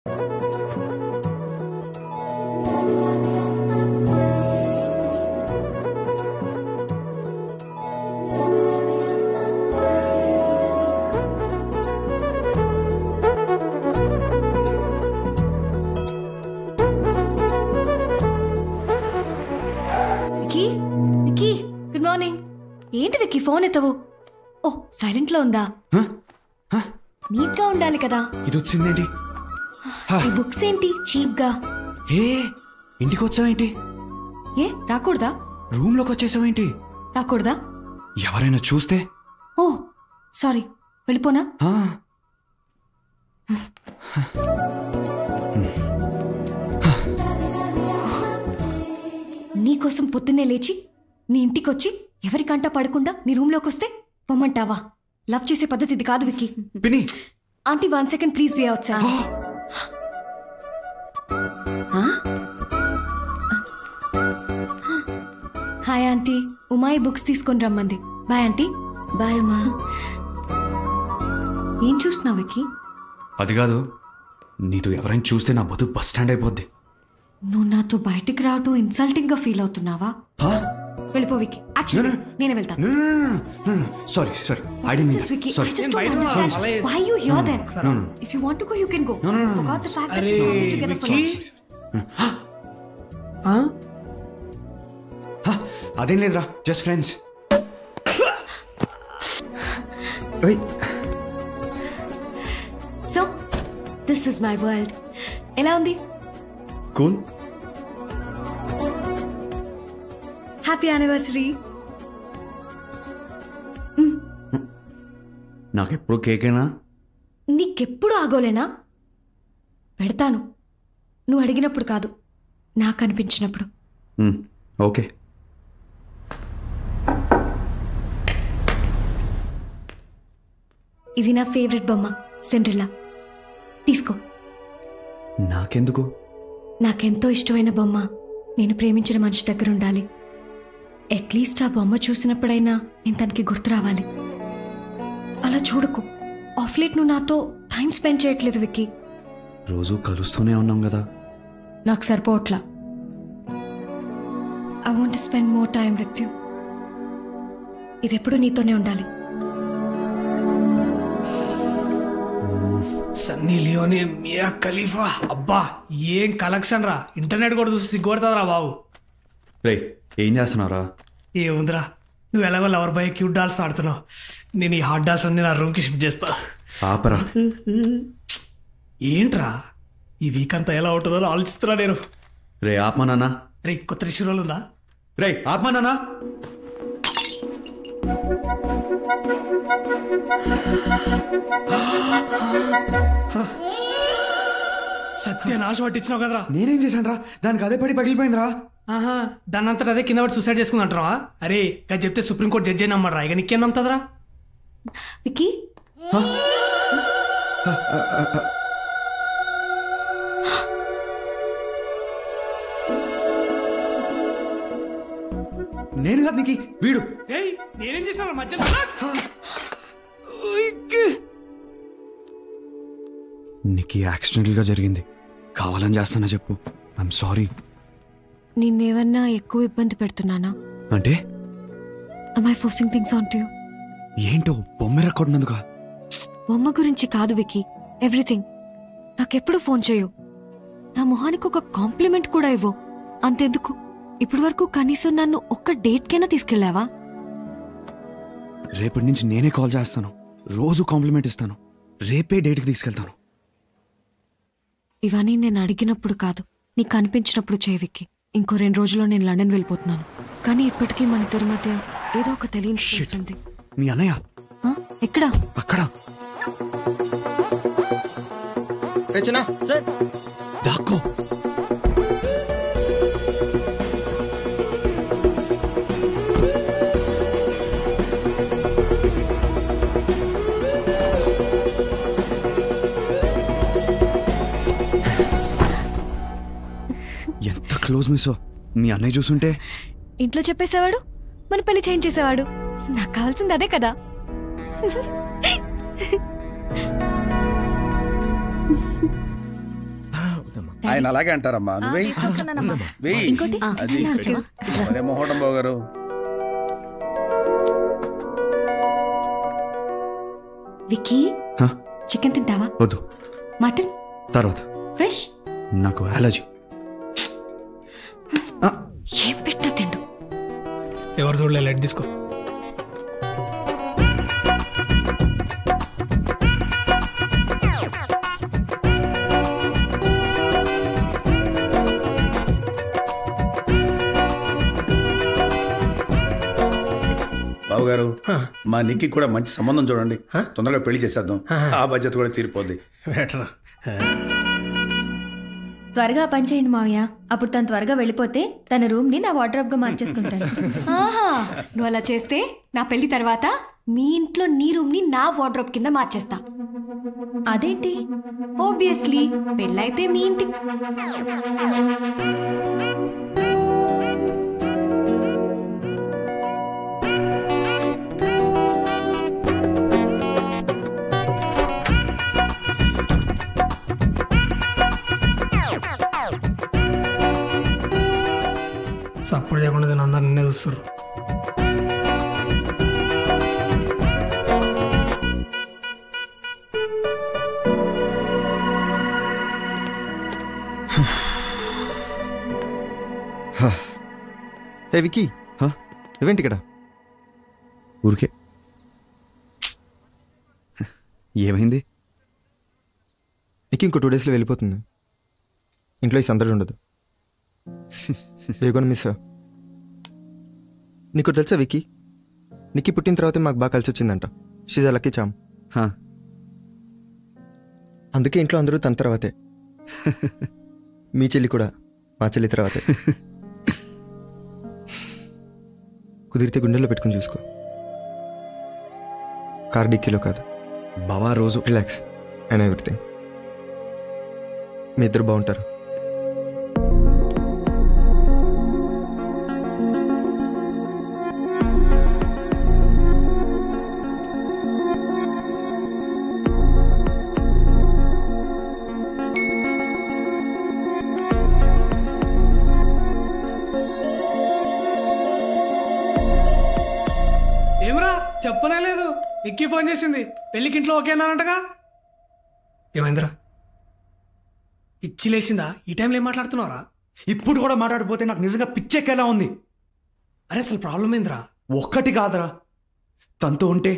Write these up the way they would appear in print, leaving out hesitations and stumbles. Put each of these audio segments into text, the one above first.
Good morning. ఏంటి Vicky phone ఎత్తవు? ఓ silent లో ఉందా? నీట్ గా ఉండాలి కదా. ఇది వచ్చిందేంటి? ఈ బుక్స్ ఏంటి చీప్ గా? ఏ ఇంటికి వచ్చావేంటి? ఏ రాకూడదా? రూమ్ లోకి వచ్చేసావేంటి? రాకూడదా? ఎవరైనా చూస్తే? ఓ సారీ, వెళ్ళిపోనా? నీకోసం పొద్దున్నే లేచి నీ ఇంటికొచ్చి ఎవరికంటా పడకుండా నీ రూమ్ లోకి వస్తే పొమ్మంటావా? లవ్ చేసే పద్ధతి ఇది కాదు విక్కీ. పిన్ని aunty 1 second please be outside. Hi aunty, ఉమాయి బుక్స్ తీసుకొని రమ్మంది. Bye aunty. బాయ్ ఉమా. ఏం చూస్తున్నావు విక్కీ? అది కాదు, నీతో ఎవరైనా చూస్తే నా బతుకు బస్ స్టాండ్ అయిపోద్ది. నువ్వు నాతో బయటికి రావటం ఇన్సల్టింగ్ గా ఫీల్ అవుతున్నావా? వెళ్ళిపో విక్కీ. యాక్చువల్లీ నేనే వెళ్తాను. Sorry I didn't mean. Vicky, I just don't understand why you here then. If you want to go, you can go. Forgot the fact that we were together for lunch. అదేం లేదురా, just friends. So, this is my world. ఎలా ఉంది? Cool. Happy anniversary. నాకెప్పుడు కేకేనా? నీకెప్పుడు ఆగోలేనా? పెడతాను, నువ్వు అడిగినప్పుడు కాదు, నాకు అనిపించినప్పుడు. ఓకే. ఇది నా ఫేవరెట్ బొమ్మ, సిండ్రెల్లా. తీసుకో. నాకెందుకు? నాకెంతో ఇష్టమైన బొమ్మ నేను ప్రేమించిన మనిషి దగ్గర ఉండాలి. అట్లీస్ట్ ఆ బొమ్మ చూసినప్పుడైనా నేను తనకి గుర్తు రావాలి. అలా చూడకు. ఆఫ్ లేట్ నువ్వు నాతో టైం స్పెండ్ చేయట్లేదు విక్కీ. రోజు కలుస్తూనే ఉన్నాం కదా. నాకు సరిపోవట్లా. I want to spend more time with you. ఇది ఎప్పుడు నీతోనే ఉండాలి. సన్నీ లియోనీ, మియా ఖలీఫా, అబ్బా ఏం కలెక్షన్ రా. ఇంటర్నెట్ కూడా చూసి సిగ్గుపడతావురా బాబు. రే ఏం చేస్తున్నావురా? ఏముందిరా, నువ్వు ఎలాగో లవర్ బాయ్ క్యూట్ డాల్స్ ఆడుతున్నావు. నేను ఈ హాట్ డాల్స్ అన్ని నా రూమ్కి షిఫ్ట్ చేస్తా. ఆపరా. ఏంట్రా ఈ వీక్ అంతా ఎలా ఉంటుందో ఆలోచిస్తున్నా నేను. రే ఆత్మా నాన్న. రే కొత్త రిషురోలు ఉందా? రే ఆత్మా నాన్న. సత్య నాశం పట్టించినావు కదరా. నేనేం చేశాను రా? దానికి అదే పడి పగిలిపోయిందిరా. ఆహా, దాని అంతటా అదే కింద పడి సూసైడ్ చేసుకుందంటారా? అరే ఇక చెప్తే సుప్రీంకోర్టు జడ్జి అయినా నమ్మరా? ఇక నీకేం నమ్ముతుందిరా? విక్కీ, నేను కాదు నీకు వీడు. నేనేం చేసిన మధ్య నీకు యాక్సిడెంటల్ గా జరిగింది. కావాలని చేస్తానా చెప్పు. I'm sorry. నిన్నేమన్నా ఎక్కువ ఇబ్బంది పెడుతున్నానా? అంటే am I forcing things onto you? ఏంటో బొమ్మ కొట్టినందుక? బొమ్మ గురించి కాదు విక్కీ, ఎవ్రీథింగ్. నాకెప్పుడు ఫోన్ చేయు, నా మొహానికి ఒక కాంప్లిమెంట్ కూడా ఇవ్వు. అంతెందుకు, ఇప్పటి వరకు కనీసం నన్ను ఒక్క డేట్కైనా తీసుకెళ్లావా? రేపటి నుంచి నేనే కాల్ చేస్తాను, రోజు కాంప్లిమెంట్ ఇస్తాను, రేపే డేట్కి తీసుకెళ్తాను. ఇవన్నీ నేను అడిగినప్పుడు కాదు, నీకు అనిపించినప్పుడు చేయి విక్కీ. ఇంకో 2 రోజుల్లో నేను లండన్ వెళ్ళిపోతున్నాను. కానీ ఇప్పటికీ మన ఇద్దరి మధ్య ఏదో ఒక తెలియని స్పేస్ ఉంది. మీ అన్నయ్య ఎక్కడా? అక్కడ. దాక్కో. ఎంత క్లోజ్ మిస్. మీ అన్నయ్య చూసుంటే ఇంట్లో చెప్పేసేవాడు, మన పెళ్లి చేంజ్ చేసేవాడు. నాకు కావాల్సింది అదే కదా. ఆయన అలాగే అంటారమ్మా. నువ్వే వెయ్యి. ఇంకోటి అది మరే మొహోటం బాగారు. విక్కీ, హ? చికెన్ తింటావా? వద్దు, మటన్, తర్వాత. ఫిష్? నాకు అలర్జీ. ఏం పెట్టా తిండు. ఎవరు చూడలే, లైట్ తీసుకో. బాబు గారు, మా నిక్కి కూడా మంచి సంబంధం చూడండి. తొందరగా పెళ్లి చేసేద్దాం. ఆ బాధ్యత కూడా తీరిపోద్ది. త్వరగా పని చేయండి మావయ్య. అప్పుడు తను త్వరగా వెళ్ళిపోతే తన రూమ్ ని నా వార్డ్రోబ్ గా మార్చేసుకుంటాను. ఆహా, నువ్వు అలా చేస్తే నా పెళ్లి తర్వాత మీ ఇంట్లో నీ రూమ్ ని నా వార్డ్రోబ్ కింద మార్చేస్తా. అదేంటి? ఆబ్వియస్లీ పెళ్ళైతే మీ ఇంటి. సపోర్ట్ చేయకుండా నేను అందరు నిన్నే చూస్తారు. ఏ విక్కీ, ఇవేంటి ఇక్కడ? ఊరికే. ఏమైంది? నీకు ఇంకో 2 డేస్లో వెళ్ళిపోతుంది. ఇంట్లో ఈ సందడి ఉండదు. వేగొని మిస్. నీకు తెలుసా విక్కీ, నీకు పుట్టిన తర్వాత మాకు బాగా కలిసి వచ్చిందంట. She's a lucky charm. అందుకే ఇంట్లో అందరూ తన తర్వాతే. మీ చెల్లి కూడా మా చెల్లి తర్వాతే. కుదిరితే గుండెల్లో పెట్టుకుని చూసుకో, కార్ డిక్కీలో కాదు. బావా రోజు రిలాక్స్ అండ్ ఎవ్రీథింగ్. మీ ఇద్దరు బాగుంటారు. ఏమరా చెప్పనే లేదు. విక్కీ ఫోన్ చేసింది, పెళ్ళికి ఇంట్లో ఓకే అన్నారంటగా. ఏమైందిరా, పిచ్చి లేచిందా? ఈ టైంలో ఏం మాట్లాడుతున్నారా? ఇప్పుడు కూడా మాట్లాడిపోతే నాకు నిజంగా పిచ్చెక్కేలా ఉంది. అరే అసలు ప్రాబ్లం ఏందిరా? ఒక్కటి కాదురా, తనతో ఉంటే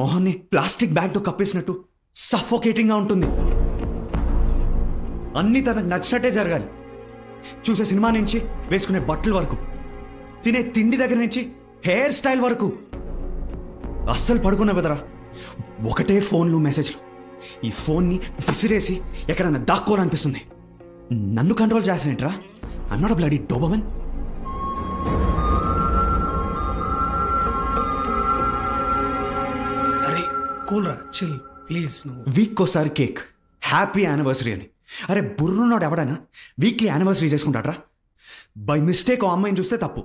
మొహాన్ని ప్లాస్టిక్ బ్యాగ్తో కప్పేసినట్టు సఫోకేటింగ్గా ఉంటుంది. అన్నీ తనకు నచ్చినట్టే జరగాలి. చూసే సినిమా నుంచి వేసుకునే బట్టల వరకు, తినే తిండి దగ్గర నుంచి హెయిర్ స్టైల్ వరకు. అస్సలు పడుకున్నా బెదరా, ఒకటే ఫోన్లు మెసేజ్లు. ఈ ఫోన్ని విసిరేసి ఎక్కడన్నా దాక్కోవాలనిపిస్తుంది. నన్ను కంట్రోల్ చేస్తానేంట్రా? I'm not a bloody Doberman. అరే కూల్ రా, చిల్ ప్లీజ్. వీక్ ఒకసారి కేక్, హ్యాపీ యానివర్సరీ అని. అరే బుర్రున్నాడు ఎవడైనా వీక్లీ యానివర్సరీ చేసుకుంటాడ్రా? బై మిస్టేక్ ఓ అమ్మాయిని చూస్తే తప్పు.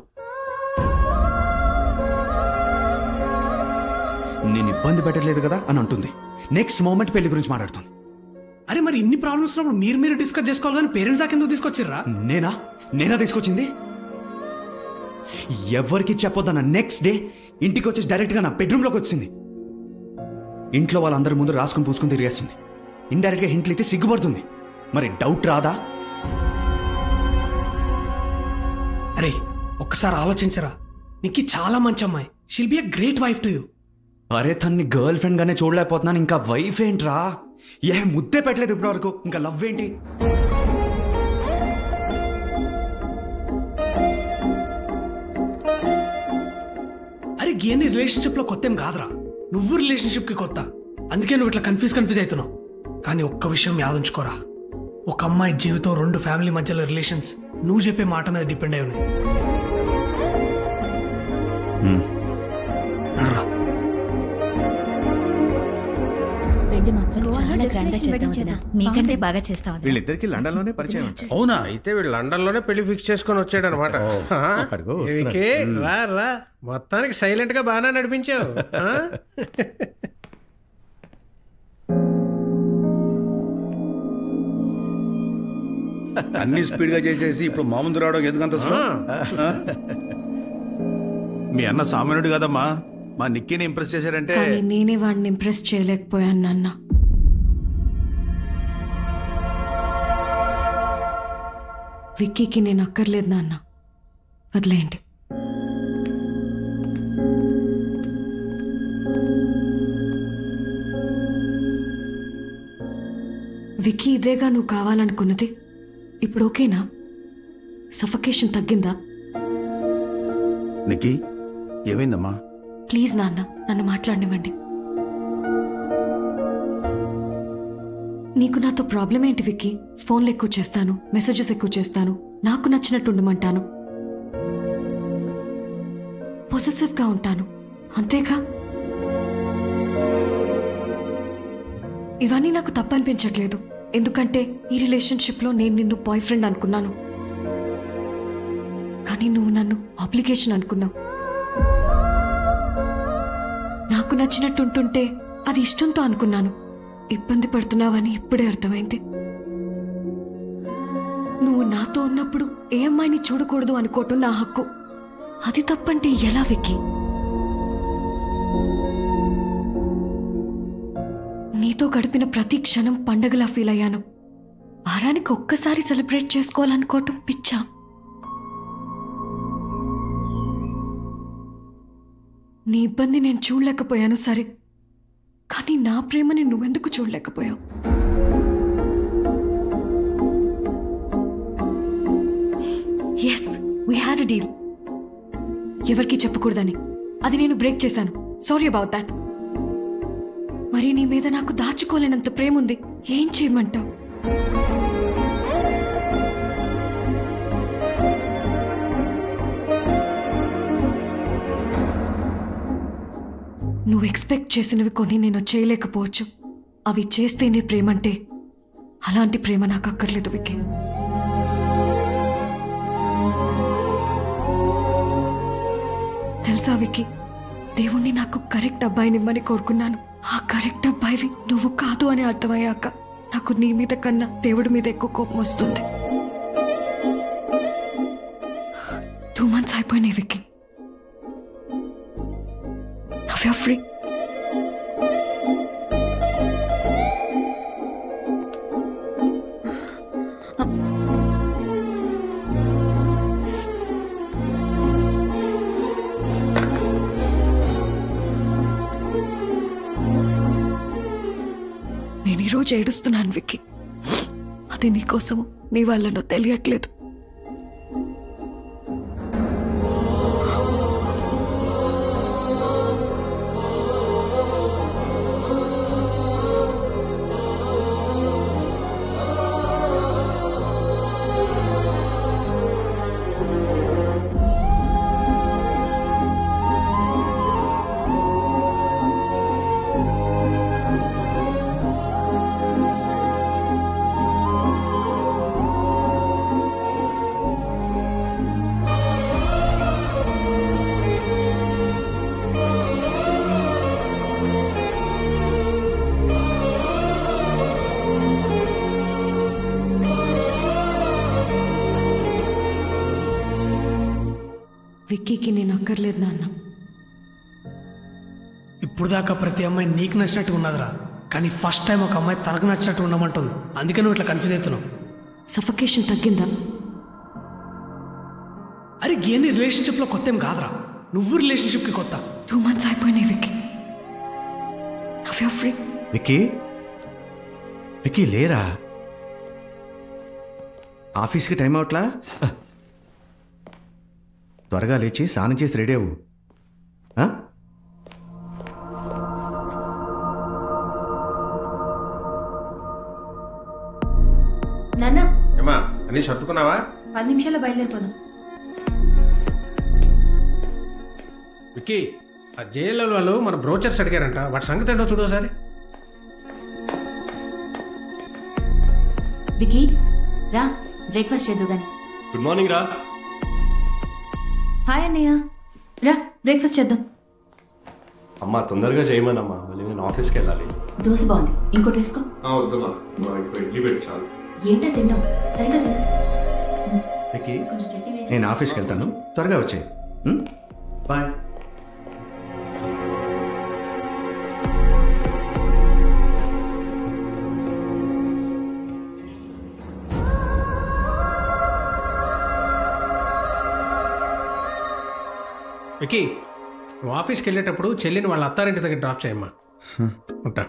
నేను ఇబ్బంది పెట్టలేదు కదా అని అంటుంది. నెక్స్ట్ మూమెంట్ పెళ్లి గురించి మాట్లాడుతుంది. అరే మరి ఇన్ని ప్రాబ్లమ్స్ ఉన్నప్పుడు మీరు డిస్కస్ చేసుకోవాలి కానీ పేరెంట్స్ దాకా ఎందుకు తీసుకొచ్చిర్రా? నేనా తీసుకొచ్చింది? ఎవరికి చెప్పొద్దన్న నెక్స్ట్ డే ఇంటికి వచ్చి డైరెక్ట్గా నా బెడ్రూమ్లోకి వచ్చింది. ఇంట్లో వాళ్ళందరి ముందు రాసుకుని పూసుకుని తిరిగేస్తుంది. ఇండైరెక్ట్గా హింట్లు ఇచ్చి సిగ్గుపడుతుంది. మరి డౌట్ రాదా? అరే ఒక్కసారి ఆలోచించరా, నీకు చాలా మంచి అమ్మాయి. షిల్ B a great wife to you. అరే తన్ని గర్ల్ ఫ్రెండ్ గానే చూడలేకపోతున్నాను, ఇంకా వైఫ్ ఏంట్రా? ఏ ముద్దే పెట్టలేదు ఇప్పటి వరకు, ఇంకా లవ్ ఏంటి? అరే గేని రిలేషన్షిప్ లో కొత్త ఏం కాదురా, నువ్వు రిలేషన్షిప్ కి కొత్త. అందుకే నువ్వు ఇట్లా కన్ఫ్యూజ్ అవుతున్నావు. కానీ ఒక్క విషయం యాదుంచుకోరా, ఒక అమ్మాయి జీవితం 2 ఫ్యామిలీ మధ్యలో రిలేషన్స్ నువ్వు చెప్పే మాట మీద డిపెండ్ అయి ఉన్నాయి. నడురా. పెళ్లి మాత్రం చాలా గ్రాండ్ గా చేద్దాం వదినా. మీకంటే బాగా చేస్తాం వదినా. వీళ్ళిద్దరికి లండన్ లోనే పరిచయం. అవునా? అయితే వీళ్ళు లండన్ లోనే పెళ్లి ఫిక్స్ చేసుకొని వచ్చాడు అనమాట. రా రా, మొత్తానికి సైలెంట్ గా బాగానే నడిపించావు. అన్ని స్పీడ్ గా చేసేసి ఇప్పుడు మా ముందు రావడం ఎందుకంత slow? మీ అన్న సామాన్యుడు కదమ్మా, మా నిక్కీని ఇంప్రెస్ చేశారంటే. కానీ నేనే వాడిని ఇంప్రెస్ చేయలేకపోయాను నాన్న. విక్కీకి నేను అక్కర్లేదు నాన్న, వదిలేయండి. విక్కీ ఇదేగా నువ్వు కావాలనుకున్నది? ఇప్పుడు ఓకేనా? సఫకేషన్ తగ్గిందా? నిక్కీ ఏమైందమ్మా? ప్లీజ్ నాన్న, నన్ను మాట్లాడనివ్వండి. నీకు నాతో ప్రాబ్లం ఏంటి విక్కీ? ఫోన్లు ఎక్కువ చేస్తాను, మెసేజెస్ ఎక్కువ చేస్తాను, నాకు నచ్చినట్టు ఉండమంటాను, పొసెసివ్గా ఉంటాను, అంతేగా? ఇవన్నీ నాకు తప్పు అనిపించట్లేదు, ఎందుకంటే ఈ రిలేషన్షిప్లో నేను నిన్ను బాయ్ ఫ్రెండ్ అనుకున్నాను, కానీ నువ్వు నన్ను ఆబ్లిగేషన్ అనుకున్నావు. నాకు నచ్చినట్టు ఉంటుంటే అది ఇష్టంతో అనుకున్నాను. ఇబ్బంది పడుతున్నావని ఇప్పుడే అర్థమైంది. నువ్వు నాతో ఉన్నప్పుడు ఏ అమ్మాయిని చూడకూడదు అనుకోవటం నా హక్కు. అది తప్పంటే ఎలా విక్కీ? నీతో గడిపిన ప్రతి క్షణం పండగలా ఫీల్ అయ్యాను. వారానికి ఒక్కసారి సెలబ్రేట్ చేసుకోవాలనుకోవటం పిచ్చా? నీ ఇబ్బంది నేను చూడలేకపోయాను సరే, కానీ నా ప్రేమని నువ్వెందుకు చూడలేకపోయావు? Yes, we had a deal. ఎవరికి చెప్పకూడదని అది నేను బ్రేక్ చేశాను. Sorry about that. మరి నీ మీద నాకు దాచుకోలేనంత ప్రేమ ఉంది. ఏం చేయమంటావు? నువ్వు ఎక్స్పెక్ట్ చేసినవి కొన్ని నేను చేయలేకపోవచ్చు. అవి చేస్తేనే ప్రేమంటే అలాంటి ప్రేమ నాకు అక్కర్లేదు విక్కీ. తెలుసా విక్కీ, దేవుణ్ణి నాకు కరెక్ట్ అబ్బాయినిమ్మని కోరుకున్నాను. ఆ కరెక్ట్ అబ్బాయివి నువ్వు కాదు అని అర్థమయ్యాక నాకు నీ మీద కన్నా దేవుడి మీద ఎక్కువ కోపం వస్తుంది. 2 months అయిపోయినాయి విక్కీ. Now you're free. నేను ఈరోజు ఏడుస్తున్నాను విక్కీ. అది నీకోసము, నీ వల్లనో తెలియట్లేదు. విక్కీకి నేను అక్కర్లేదు నాన్న. ఇప్పుడు దాకా ప్రతి అమ్మాయి నీకు నచ్చినట్టు ఉన్నదిరా, కానీ ఫస్ట్ టైం ఒక అమ్మాయి తనకు నచ్చినట్టు ఉండమంటుంది. అందుకే నువ్వు ఇట్లా కన్ఫ్యూజ్ అవుతున్నావు. సఫకేషన్ తగ్గిందా? అరే గేని రిలేషన్షిప్లో కొత్త ఏం కాదురా, నువ్వు రిలేషన్షిప్కి కొత్త. 2 months అయిపోయినాయి Vicky. Now you're free. Vicky, Vicky లేరా? ఆఫీస్కి టైం అవట్లా? త్వరగా లేచి స్నానం చేసి రెడీ అవ్వు. నాన్న ఏమా అన్ని సర్దుకున్నావా? 10 నిమిషాల్లో బయలుదేరిపోదాం. విక్కీ, ఆ జేఎల్ఎల్ వాళ్ళు మన బ్రోచర్స్ అడిగారంట, వాటి సంగతి ఏంటో చూడు ఒకసారి. వికీ రా, బ్రేక్ఫాస్ట్ చేద్దు గాని. గుడ్ మార్నింగ్ రా. హాయ్ అన్నయ్య, రా బ్రేక్ఫాస్ట్ చేద్దాం. అమ్మా తొందరగా చేయమనమ్మా, మళ్ళీ నేను ఆఫీస్కి వెళ్ళాలి. దోశ బాగుంది, ఇంకోటి వేసుకో. వద్దమ్మా, ఇడ్లీ పెట్టి చాలు. ఏంటో తిన్నావు సరిగ్గా తిను. విక్కీ కొంచెం చట్నీ వేయి. నేను ఆఫీస్కి వెళ్తాను, త్వరగా వచ్చేయి. బాయ్. వికీ, నువ్వు ఆఫీస్కి వెళ్ళేటప్పుడు చెల్లిని వాళ్ళ అత్తారింటి దగ్గర డ్రాప్ చేయమ్మా. ఉంటా.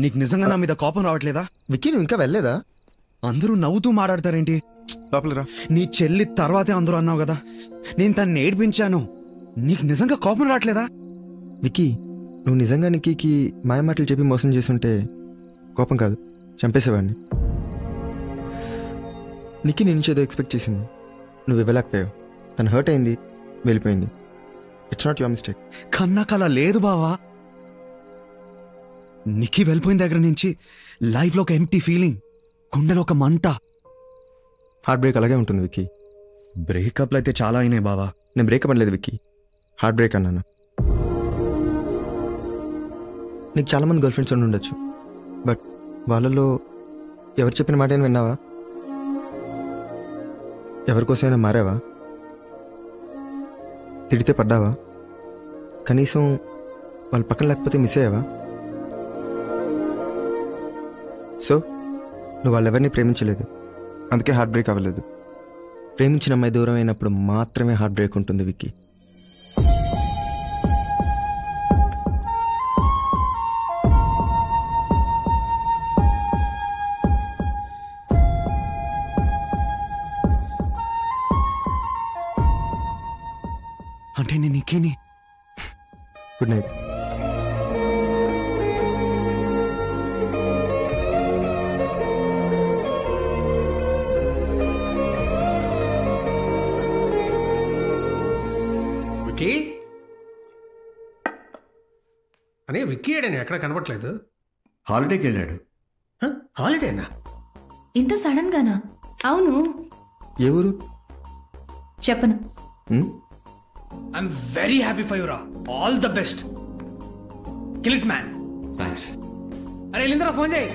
నీకు నిజంగా నా మీద కోపం రావట్లేదా? విక్కీ నువ్వు ఇంకా వెళ్ళలేదా? అందరూ నవ్వుతూ మాట్లాడతారేంటి? లోపలరా. నీ చెల్లి తర్వాతే అందరూ అన్నావు కదా, నేను తన్ని ఏడ్పించాను. నీకు నిజంగా కోపం రావట్లేదా? విక్కీ నువ్వు నిజంగా నిక్కీకి మాయమాటలు చెప్పి మోసం చేస్తుంటే కోపం కాదు, చంపేసేవాడిని. నిక్కీ నీ నుంచి ఏదో ఎక్స్పెక్ట్ చేసింది, నువ్వు ఇవ్వలేకపోయావు. తను హర్ట్ అయింది, వెళ్ళిపోయింది. It's not your mistake. కన్నాక అలా లేదు బావా. నిక్కీ వెళ్ళిపోయిన దగ్గర నుంచి లైఫ్లో ఒక ఎంప్టీ ఫీలింగ్, గుండెలో ఒక మంట. హార్ట్ బ్రేక్ అలాగే ఉంటుంది విక్కీ. బ్రేకప్లు అయితే చాలా అయినాయి బావా. నేను బ్రేకప్ అనలేదు విక్కీ, హార్ట్ బ్రేక్ అన్నాను. నీకు చాలామంది గర్ల్ ఫ్రెండ్స్ ఉండి ఉండొచ్చు, బట్ వాళ్ళలో ఎవరు చెప్పిన మాట అయినా విన్నావా? ఎవరికోసమైనా మారావా? తిడితే పడ్డావా? కనీసం వాళ్ళ పక్కన లేకపోతే మిస్ అయ్యావా? సో నువ్వు వాళ్ళెవరిని ప్రేమించలేదు, అందుకే హార్ట్ బ్రేక్ అవ్వలేదు. ప్రేమించిన అమ్మాయి దూరం అయినప్పుడు మాత్రమే హార్ట్ బ్రేక్ ఉంటుంది విక్కీ. అంటే నేను నిక్కీని. Good night. విక్కీ అనే విక్కీ ఏడని ఎక్కడ కనపట్లేదు. హాలిడేకి వెళ్ళాడు. హాలిడేనా? ఇంత సడన్ గానా? అవును, ఏ ఊరు? చెప్పను. ఐఎమ్ వెరీ హ్యాపీ ఫర్ యురా. All the best. Kill it man. Thanks. అరే వెళ్ళిందరా, ఫోన్ చేయి.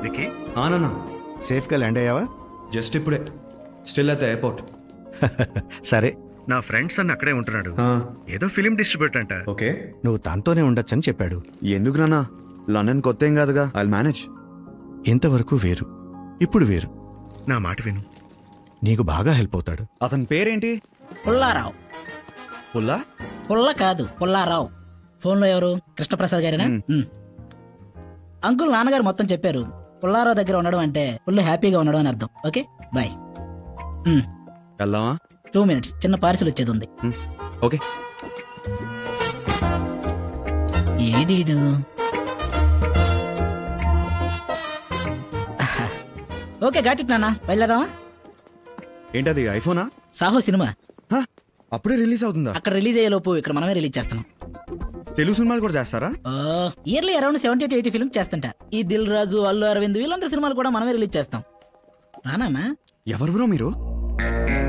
విక్కీ ఆనన్నా సేఫ్గా ల్యాండ్ అయ్యావా? జస్ట్ ఇప్పుడే, స్టిల్ అట్ ద ఎయిర్పోర్ట్. సరే, నా ఫ్రెండ్స్ అన్న అక్కడే ఉంటున్నాడు. ఏదో ఫిలిం డిస్ట్రిబ్యూటర్ అంట. ఓకే, నువ్వు తనతోనే ఉండొచ్చని చెప్పాడు. ఎందుకు నాన్న, లండన్ కొత్త ఏం కాదుగా, ఐ మేనేజ్. ఇంతవరకు వేరు, ఇప్పుడు వేరు. నా మాట విను, నీకు బాగా హెల్ప్ అవుతాడు. అతని పేరేంటి? పుల్లారావు. పుల్లా? పుల్ల కాదు, పుల్లారావు. ఫోన్లో ఎవరు? కృష్ణప్రసాద్ గారేనా? అంకుల్ నాన్నగారు మొత్తం చెప్పారు. పుల్లారావు దగ్గర ఉండడం అంటే ఫుల్ హ్యాపీగా ఉండడం అని అర్థం. Okay bye. వెళ్దామా? 2 minutes, చిన్న పార్సిల్ వచ్చేది ఉంది. ఓకే. ఏడీడు ఓకే గాట్ ఇట్ నాన్న, బయలుదేరదామా? ఏంటది, ఐఫోనా? సాహో సినిమా అప్పుడే రిలీజ్ అవుతుందా? అక్కడ రిలీజ్ అయ్యే లోపు ఇక్కడ మనమే రిలీజ్ చేస్తాం. తెలుగు సినిమాలు కూడా చేస్తారా? ఇయర్లీ అరౌండ్ 70 to 80 ఫిల్మ్స్ చేస్తుంటా. ఈ దిల్ రాజు, అల్లు అరవింద్ వీళ్ళందరి సినిమాలు కూడా మనమే రిలీజ్ చేస్తాం. రానా? ఎవరు బ్రో మీరు?